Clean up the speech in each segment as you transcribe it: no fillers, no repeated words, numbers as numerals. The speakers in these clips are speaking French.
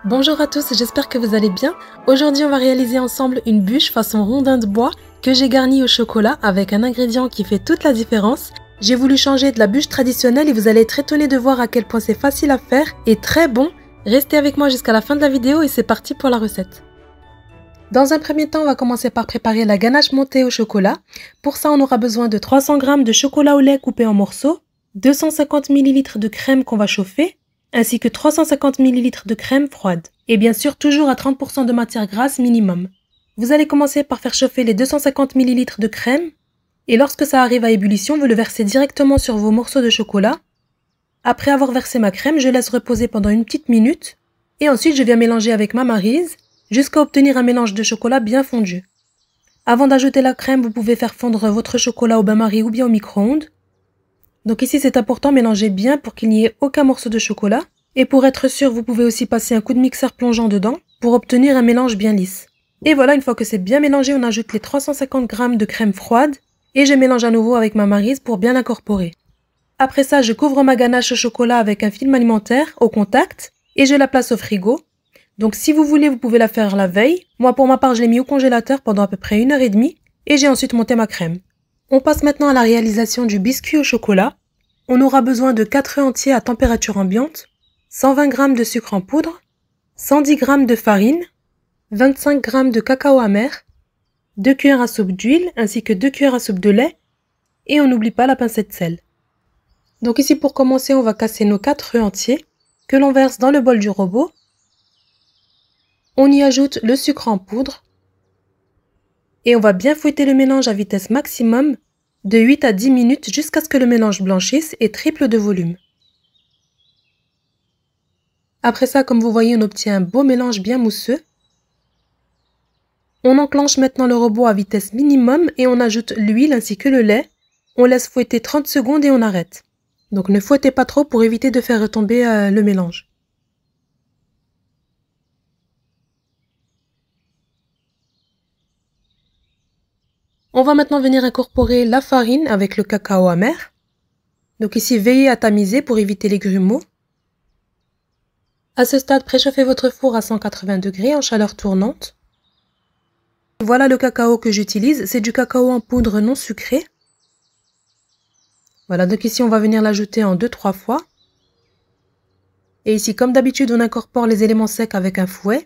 Bonjour à tous, j'espère que vous allez bien. Aujourd'hui, on va réaliser ensemble une bûche façon rondin de bois que j'ai garnie au chocolat avec un ingrédient qui fait toute la différence. J'ai voulu changer de la bûche traditionnelle et vous allez être étonnés de voir à quel point c'est facile à faire et très bon. Restez avec moi jusqu'à la fin de la vidéo et c'est parti pour la recette. Dans un premier temps, on va commencer par préparer la ganache montée au chocolat. Pour ça, on aura besoin de 300 g de chocolat au lait coupé en morceaux, 250 ml de crème qu'on va chauffer, ainsi que 350 ml de crème froide. Et bien sûr, toujours à 30% de matière grasse minimum. Vous allez commencer par faire chauffer les 250 ml de crème, et lorsque ça arrive à ébullition, vous le versez directement sur vos morceaux de chocolat. Après avoir versé ma crème, je laisse reposer pendant une petite minute, et ensuite je viens mélanger avec ma maryse, jusqu'à obtenir un mélange de chocolat bien fondu. Avant d'ajouter la crème, vous pouvez faire fondre votre chocolat au bain-marie ou bien au micro-ondes. Donc ici, c'est important, mélangez bien pour qu'il n'y ait aucun morceau de chocolat. Et pour être sûr, vous pouvez aussi passer un coup de mixeur plongeant dedans pour obtenir un mélange bien lisse. Et voilà, une fois que c'est bien mélangé, on ajoute les 350 g de crème froide et je mélange à nouveau avec ma maryse pour bien l'incorporer. Après ça, je couvre ma ganache au chocolat avec un film alimentaire au contact et je la place au frigo. Donc si vous voulez, vous pouvez la faire la veille. Moi, pour ma part, je l'ai mis au congélateur pendant à peu près 1h30 et j'ai ensuite monté ma crème. On passe maintenant à la réalisation du biscuit au chocolat. On aura besoin de 4 œufs entiers à température ambiante, 120 g de sucre en poudre, 110 g de farine, 25 g de cacao amer, 2 cuillères à soupe d'huile ainsi que 2 cuillères à soupe de lait et on n'oublie pas la pincée de sel. Donc ici pour commencer, on va casser nos 4 œufs entiers que l'on verse dans le bol du robot. On y ajoute le sucre en poudre et on va bien fouetter le mélange à vitesse maximum de 8 à 10 minutes jusqu'à ce que le mélange blanchisse et triple de volume. Après ça, comme vous voyez, on obtient un beau mélange bien mousseux. On enclenche maintenant le robot à vitesse minimum et on ajoute l'huile ainsi que le lait. On laisse fouetter 30 secondes et on arrête. Donc ne fouettez pas trop pour éviter de faire retomber le mélange. On va maintenant venir incorporer la farine avec le cacao amer. Donc ici, veillez à tamiser pour éviter les grumeaux. À ce stade, préchauffez votre four à 180 degrés en chaleur tournante. Voilà le cacao que j'utilise, c'est du cacao en poudre non sucré. Voilà, donc ici on va venir l'ajouter en 2-3 fois. Et ici, comme d'habitude, on incorpore les éléments secs avec un fouet.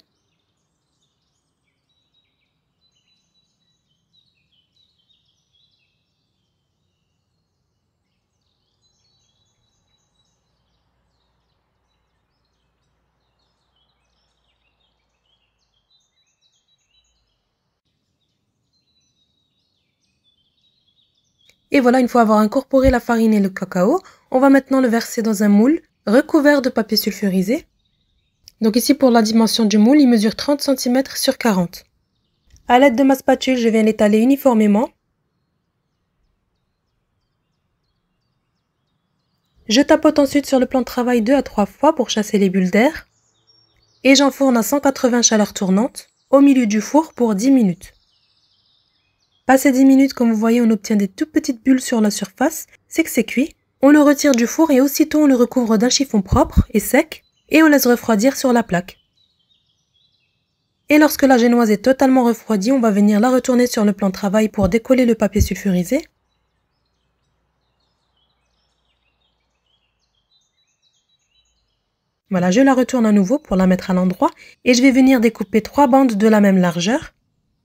Et voilà, une fois avoir incorporé la farine et le cacao, on va maintenant le verser dans un moule recouvert de papier sulfurisé. Donc ici, pour la dimension du moule, il mesure 30 cm sur 40. À l'aide de ma spatule, je viens l'étaler uniformément. Je tapote ensuite sur le plan de travail 2 à 3 fois pour chasser les bulles d'air. Et j'enfourne à 180 chaleur tournante au milieu du four pour 10 minutes. Passé 10 minutes, comme vous voyez, on obtient des toutes petites bulles sur la surface, c'est que c'est cuit. On le retire du four et aussitôt on le recouvre d'un chiffon propre et sec et on laisse refroidir sur la plaque. Et lorsque la génoise est totalement refroidie, on va venir la retourner sur le plan de travail pour décoller le papier sulfurisé. Voilà, je la retourne à nouveau pour la mettre à l'endroit et je vais venir découper 3 bandes de la même largeur.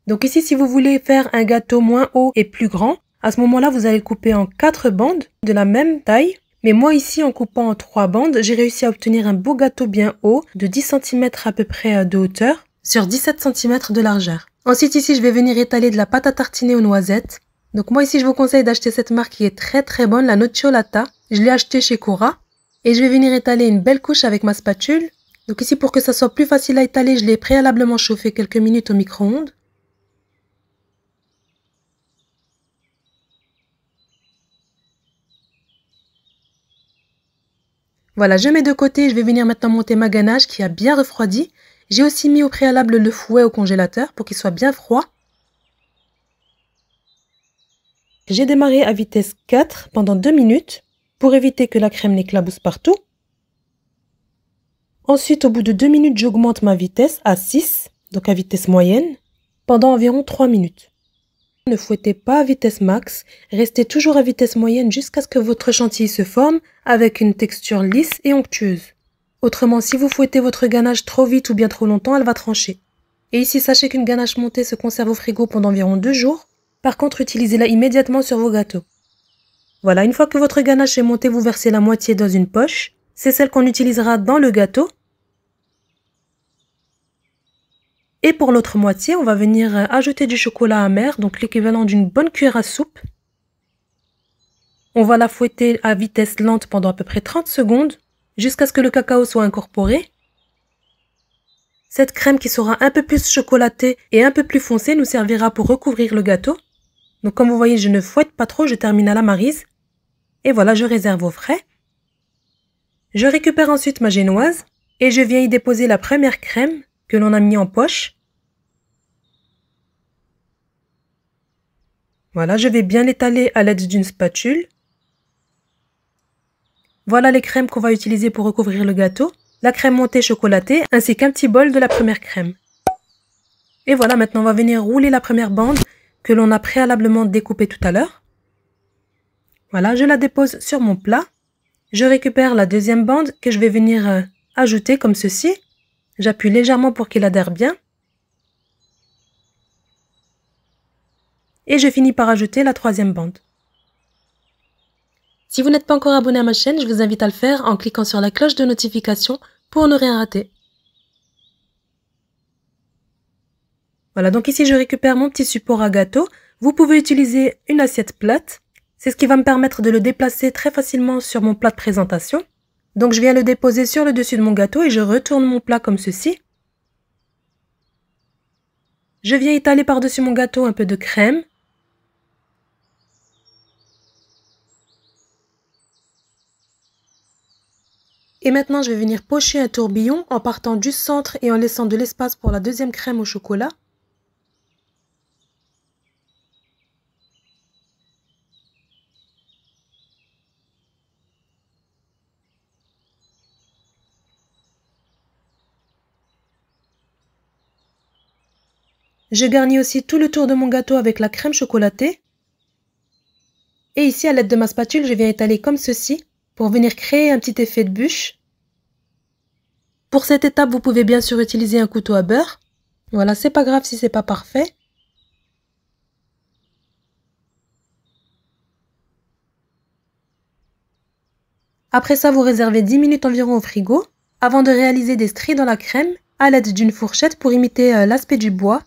Donc ici, si vous voulez faire un gâteau moins haut et plus grand, à ce moment-là, vous allez le couper en 4 bandes de la même taille. Mais moi ici, en coupant en 3 bandes, j'ai réussi à obtenir un beau gâteau bien haut de 10 cm à peu près de hauteur sur 17 cm de largeur. Ensuite ici, je vais venir étaler de la pâte à tartiner aux noisettes. Donc moi ici, je vous conseille d'acheter cette marque qui est très bonne, la Nocciolata. Je l'ai achetée chez Cora. Et je vais venir étaler une belle couche avec ma spatule. Donc ici, pour que ça soit plus facile à étaler, je l'ai préalablement chauffé quelques minutes au micro-ondes. Voilà, je mets de côté, je vais venir maintenant monter ma ganache qui a bien refroidi. J'ai aussi mis au préalable le fouet au congélateur pour qu'il soit bien froid. J'ai démarré à vitesse 4 pendant 2 minutes pour éviter que la crème n'éclabousse partout. Ensuite, au bout de 2 minutes, j'augmente ma vitesse à 6, donc à vitesse moyenne, pendant environ 3 minutes. Ne fouettez pas à vitesse max, restez toujours à vitesse moyenne jusqu'à ce que votre chantilly se forme avec une texture lisse et onctueuse. Autrement, si vous fouettez votre ganache trop vite ou bien trop longtemps, elle va trancher. Et ici, sachez qu'une ganache montée se conserve au frigo pendant environ 2 jours. Par contre, utilisez-la immédiatement sur vos gâteaux. Voilà, une fois que votre ganache est montée, vous versez la moitié dans une poche. C'est celle qu'on utilisera dans le gâteau. Et pour l'autre moitié, on va venir ajouter du chocolat amer, donc l'équivalent d'une bonne cuillère à soupe. On va la fouetter à vitesse lente pendant à peu près 30 secondes, jusqu'à ce que le cacao soit incorporé. Cette crème qui sera un peu plus chocolatée et un peu plus foncée nous servira pour recouvrir le gâteau. Donc comme vous voyez, je ne fouette pas trop, je termine à la maryse. Et voilà, je réserve au frais. Je récupère ensuite ma génoise et je viens y déposer la première crème que l'on a mis en poche. Voilà, je vais bien l'étaler à l'aide d'une spatule. Voilà les crèmes qu'on va utiliser pour recouvrir le gâteau. La crème montée chocolatée ainsi qu'un petit bol de la première crème. Et voilà, maintenant on va venir rouler la première bande que l'on a préalablement découpée tout à l'heure. Voilà, je la dépose sur mon plat. Je récupère la deuxième bande que je vais venir ajouter comme ceci. J'appuie légèrement pour qu'il adhère bien. Et je finis par ajouter la troisième bande. Si vous n'êtes pas encore abonné à ma chaîne, je vous invite à le faire en cliquant sur la cloche de notification pour ne rien rater. Voilà, donc ici je récupère mon petit support à gâteau. Vous pouvez utiliser une assiette plate. C'est ce qui va me permettre de le déplacer très facilement sur mon plat de présentation. Donc je viens le déposer sur le dessus de mon gâteau et je retourne mon plat comme ceci. Je viens étaler par-dessus mon gâteau un peu de crème. Et maintenant, je vais venir pocher un tourbillon en partant du centre et en laissant de l'espace pour la deuxième crème au chocolat. Je garnis aussi tout le tour de mon gâteau avec la crème chocolatée. Et ici, à l'aide de ma spatule, je viens étaler comme ceci pour venir créer un petit effet de bûche. Pour cette étape, vous pouvez bien sûr utiliser un couteau à beurre. Voilà, c'est pas grave si c'est pas parfait. Après ça, vous réservez 10 minutes environ au frigo avant de réaliser des stries dans la crème à l'aide d'une fourchette pour imiter l'aspect du bois.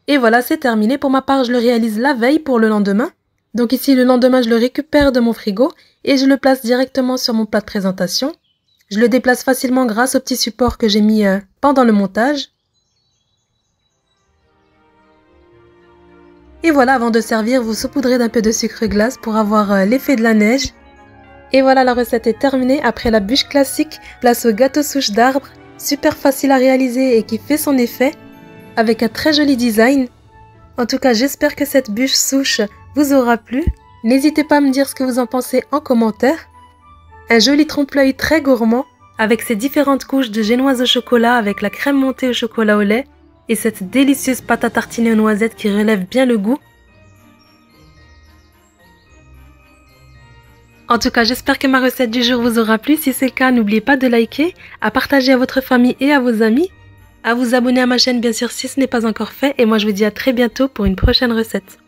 Et voilà, c'est terminé. Pour ma part, je le réalise la veille pour le lendemain. Donc ici, le lendemain, je le récupère de mon frigo et je le place directement sur mon plat de présentation. Je le déplace facilement grâce au petit support que j'ai mis pendant le montage. Et voilà, avant de servir, vous saupoudrez d'un peu de sucre glace pour avoir l'effet de la neige. Et voilà, la recette est terminée. Après la bûche classique, place au gâteau souche d'arbre. Super facile à réaliser et qui fait son effet, avec un très joli design. En tout cas, j'espère que cette bûche souche vous aura plu. N'hésitez pas à me dire ce que vous en pensez en commentaire. Un joli trompe-l'œil très gourmand, avec ses différentes couches de génoise au chocolat avec la crème montée au chocolat au lait et cette délicieuse pâte à tartiner aux noisettes qui relève bien le goût. En tout cas, j'espère que ma recette du jour vous aura plu. Si c'est le cas, n'oubliez pas de liker, à partager à votre famille et à vos amis, à vous abonner à ma chaîne bien sûr si ce n'est pas encore fait. Et moi je vous dis à très bientôt pour une prochaine recette.